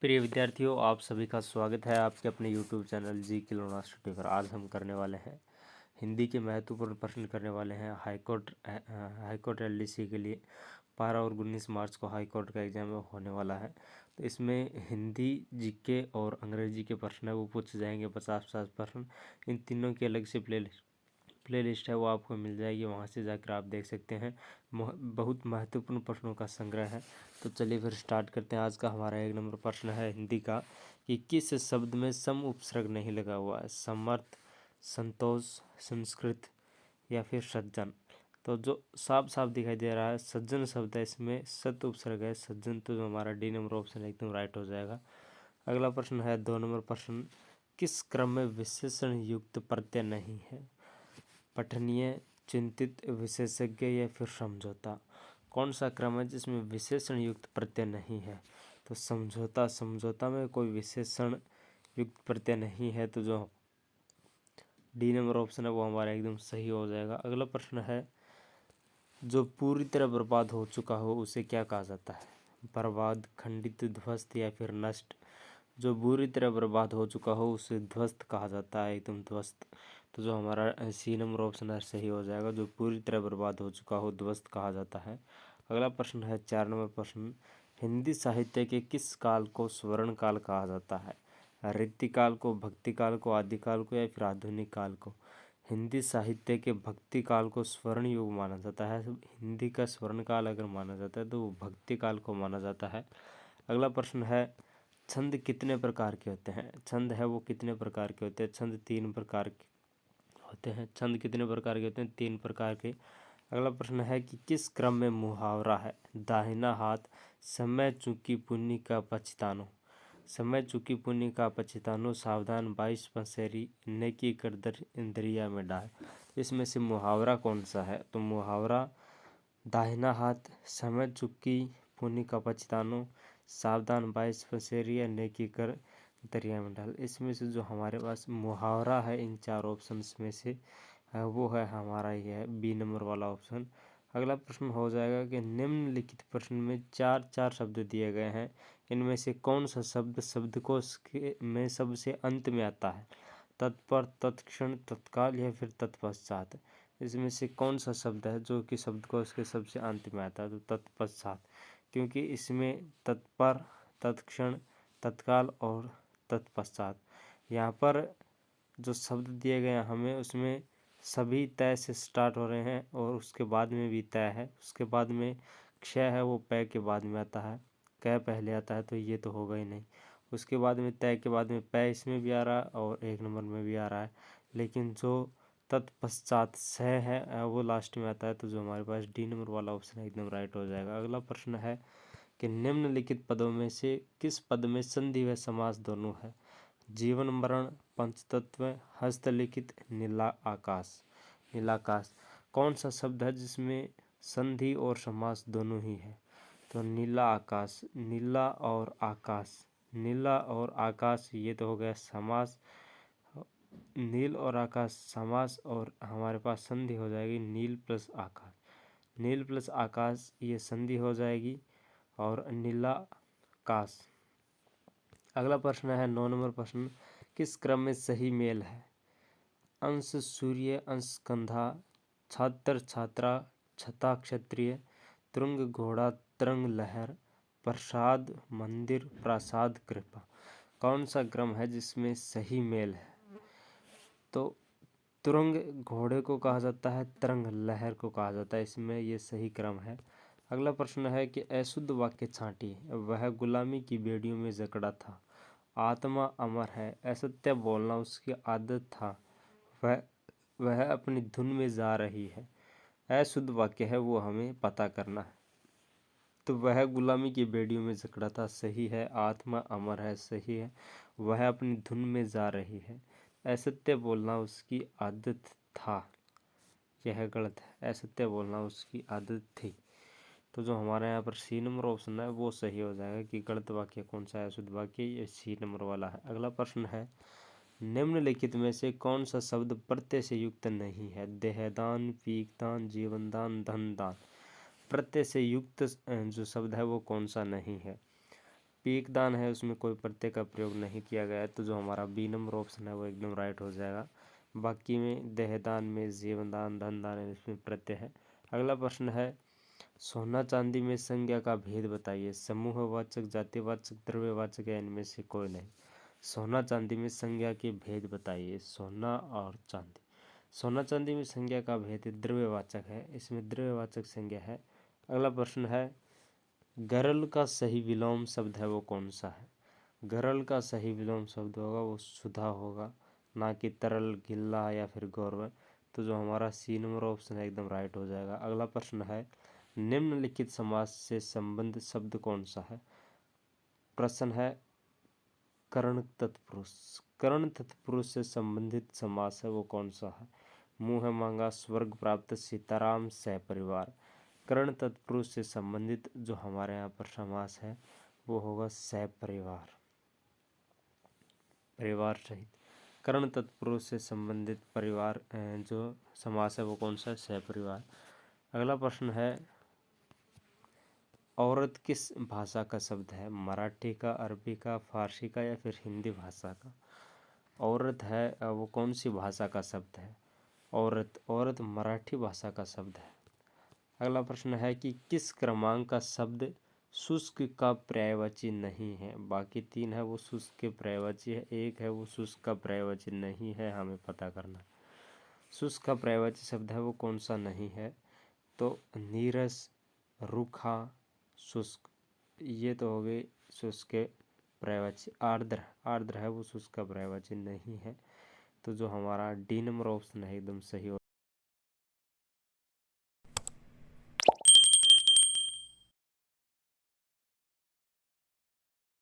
प्रिय विद्यार्थियों, आप सभी का स्वागत है आपके अपने YouTube चैनल जी के लोना स्टडी पर। आज हम करने वाले हैं हिंदी के महत्वपूर्ण प्रश्न करने वाले हैं हाईकोर्ट एलडीसी के लिए 12 और 19 मार्च को हाईकोर्ट का एग्जाम होने वाला है। तो इसमें हिंदी, जीके और अंग्रेजी के प्रश्न है वो पूछे जाएंगे 50-50 प्रश्न। इन तीनों की अलग से प्लेलिस्ट है वो आपको मिल जाएगी, वहाँ से जाकर आप देख सकते हैं। बहुत महत्वपूर्ण प्रश्नों का संग्रह है। तो चलिए फिर स्टार्ट करते हैं। आज का हमारा 1 नंबर प्रश्न है हिंदी का कि किस शब्द में सम उपसर्ग नहीं लगा हुआ है? समर्थ, संतोष, संस्कृत या फिर सज्जन। तो जो साफ साफ दिखाई दे रहा है सज्जन शब्द है, इसमें सत उपसर्ग है सज्जन, तो जो हमारा डी नंबर ऑप्शन एकदम राइट हो जाएगा। अगला प्रश्न है 2 नंबर प्रश्न, किस क्रम में विशेषण युक्त प्रत्यय नहीं है? पठनीय, चिंतित, विशेषज्ञ या फिर समझौता। कौन सा क्रम है जिसमें विशेषण युक्त प्रत्यय नहीं है? तो समझौता में कोई विशेषण युक्त प्रत्यय नहीं है, तो जो डी नंबर ऑप्शन है वो हमारा एकदम सही हो जाएगा। अगला प्रश्न है, जो पूरी तरह बर्बाद हो चुका हो उसे क्या कहा जाता है? बर्बाद, खंडित, ध्वस्त या फिर नष्ट। जो बुरी तरह बर्बाद हो चुका हो उसे ध्वस्त कहा जाता है, एकदम ध्वस्त। तो जो हमारा सी नंबर ऑप्शन है सही हो जाएगा। जो पूरी तरह बर्बाद हो चुका हो ध्वस्त कहा जाता है। अगला प्रश्न है 4 नंबर प्रश्न, हिंदी साहित्य के किस काल को स्वर्ण काल कहा जाता है? रीति काल को, भक्ति काल को, आदिकाल को या फिर आधुनिक काल को। हिंदी साहित्य के भक्ति काल को स्वर्ण युग माना जाता है। हिंदी का स्वर्ण काल अगर माना जाता है तो वो भक्ति काल को माना जाता है। अगला प्रश्न है, छंद कितने प्रकार के होते हैं? छंद है वो कितने प्रकार के होते हैं? छंद 3 प्रकार के होते हैं। छंद कितने प्रकार के होते हैं? 3 प्रकार के। अगला प्रश्न है कि किस क्रम में मुहावरा है? दाहिना हाथ, समय चूकी पुण्य का पछतानो। समय चूकी पुण्य का पछतानो, सावधान 22 पसेरी, नेकी कर दरिया में डाल। इसमें से मुहावरा कौन सा है? तो मुहावरा दाहिना हाथ, समय चूकी पुण्य का पछतानो, सावधान 22 पसेरी या नेकी कर दरिया में डाल। इसमें से जो हमारे पास मुहावरा है इन 4 ऑप्शंस में से वो है हमारा ये है बी नंबर वाला ऑप्शन। अगला प्रश्न हो जाएगा कि निम्नलिखित प्रश्न में 4 शब्द दिए गए हैं, इनमें से कौन सा शब्द शब्दकोश के में सबसे अंत में आता है? तत्पर, तत्क्षण, तत्काल या फिर तत्पश्चात। इसमें से कौन सा शब्द है जो कि शब्दकोश के सबसे अंत में आता है? तो तत्पश्चात, क्योंकि इसमें तत्पर, तत्क्षण, तत्काल और तत्पश्चात यहाँ पर जो शब्द दिए गए हैं हमें उसमें सभी तय से स्टार्ट हो रहे हैं और उसके बाद में भी तय है। उसके बाद में क्षय है वो पै के बाद में आता है, कै पहले आता है, तो ये तो होगा ही नहीं। उसके बाद में तय के बाद में पै इसमें भी आ रहा है और 1 नंबर में भी आ रहा है, लेकिन जो तत्पश्चात स है वो लास्ट में आता है। तो जो हमारे पास डी नंबर वाला ऑप्शन है एकदम राइट हो जाएगा। अगला प्रश्न है कि निम्नलिखित पदों में से किस पद में संधि व समास दोनों है? जीवन मरण, पंचतत्व, हस्तलिखित, नीला आकाश। नीलाकाश। कौन सा शब्द है जिसमें संधि और समास दोनों ही है? तो नीला आकाश। नीला और आकाश, नीला और आकाश ये तो हो गया समास। नील और आकाश समास और हमारे पास संधि हो जाएगी नील प्लस आकाश। नील प्लस आकाश ये संधि हो जाएगी और नीलाकाश। अगला प्रश्न है 9 नंबर प्रश्न, किस क्रम में सही मेल है? अंश सूर्य, अंश कंधा, छात्र छात्रा, छता क्षत्रिय, तुरंग घोड़ा, तरंग लहर, प्रसाद मंदिर, प्रासाद कृपा। कौन सा क्रम है जिसमें सही मेल है? तो तुरंग घोड़े को कहा जाता है, तरंग लहर को कहा जाता है, इसमें ये सही क्रम है। अगला प्रश्न है कि अशुद्ध वाक्य छांटिए। वह गुलामी की बेड़ियों में जकड़ा था, आत्मा अमर है, असत्य बोलना उसकी आदत था, वह अपनी धुन में जा रही है। अशुद्ध वाक्य है वो हमें पता करना है। तो वह गुलामी की बेड़ियों में जकड़ा था सही है, आत्मा अमर है सही है, वह अपनी धुन में जा रही है, असत्य बोलना उसकी आदत था, यह गलत है, असत्य बोलना उसकी आदत थी। तो जो हमारे यहाँ पर सी नंबर ऑप्शन है वो सही हो जाएगा कि गलत वाक्य कौन सा है, शुद्ध वाक्य ये सी नंबर वाला है। अगला प्रश्न है, निम्नलिखित में से कौन सा शब्द प्रत्यय से युक्त नहीं है? देहदान, पीकदान, जीवनदान, धनदान। प्रत्यय से युक्त जो शब्द है वो कौन सा नहीं है? पीक दान है उसमें कोई प्रत्यय का प्रयोग नहीं किया गया है, तो जो हमारा बी नंबर ऑप्शन है वो एकदम राइट हो जाएगा। बाकी में देहदान में जीवन दान, धन दान है, इसमें प्रत्यय है। अगला प्रश्न है सोना चांदी में संज्ञा का भेद बताइए। समूहवाचक, जातिवाचक, द्रव्यवाचक या इनमें से कोई नहीं। सोना चांदी में संज्ञा के भेद बताइए। सोना और चांदी, सोना चांदी में संज्ञा का भेद द्रव्यवाचक है, इसमें द्रव्यवाचक संज्ञा है। अगला प्रश्न है गरल का सही विलोम शब्द है वो कौन सा है। गरल का सही विलोम शब्द होगा वो सुधा होगा, ना कि तरल, गिल्ला या फिर गौरव। तो जो हमारा सी नंबर ऑप्शन है एकदम राइट हो जाएगा। अगला प्रश्न है निम्नलिखित समास से संबंधित शब्द कौन सा है। प्रश्न है कर्ण तत्पुरुष, कर्ण तत्पुरुष से संबंधित समास है वो कौन सा है। मुँह मांगा, स्वर्ग प्राप्त, सीताराम, सहपरिवार। कर्ण तत्पुरुष से संबंधित जो हमारे यहाँ पर समास है वो होगा सहपरिवार, परिवार सहित। कर्ण तत्पुरुष से संबंधित परिवार जो समास है वो कौन सा है, सहपरिवार। अगला प्रश्न है औरत किस भाषा का शब्द है। मराठी का, अरबी का, फारसी का या फिर हिंदी भाषा का। औरत है वो कौन सी भाषा का शब्द है। औरत, औरत मराठी भाषा का शब्द है। अगला प्रश्न है कि किस क्रमांक का शब्द शुष्क का पर्यायवाची नहीं है। बाकी तीन है वो शुष्क के पर्यायवाची है, एक है वो शुष्क का पर्यायवाची नहीं है, हमें पता करना। शुष्क का पर्यायवाची शब्द है वो कौन सा नहीं है, तो नीरस, रूखा, शुष्क, ये तो हो गए शुष्क के पर्यायवाची। आर्द्र, आर्द्र है वो शुष्क का पर्यायवाची नहीं है। तो जो हमारा डी नंबर ऑप्शन है एकदम सही हो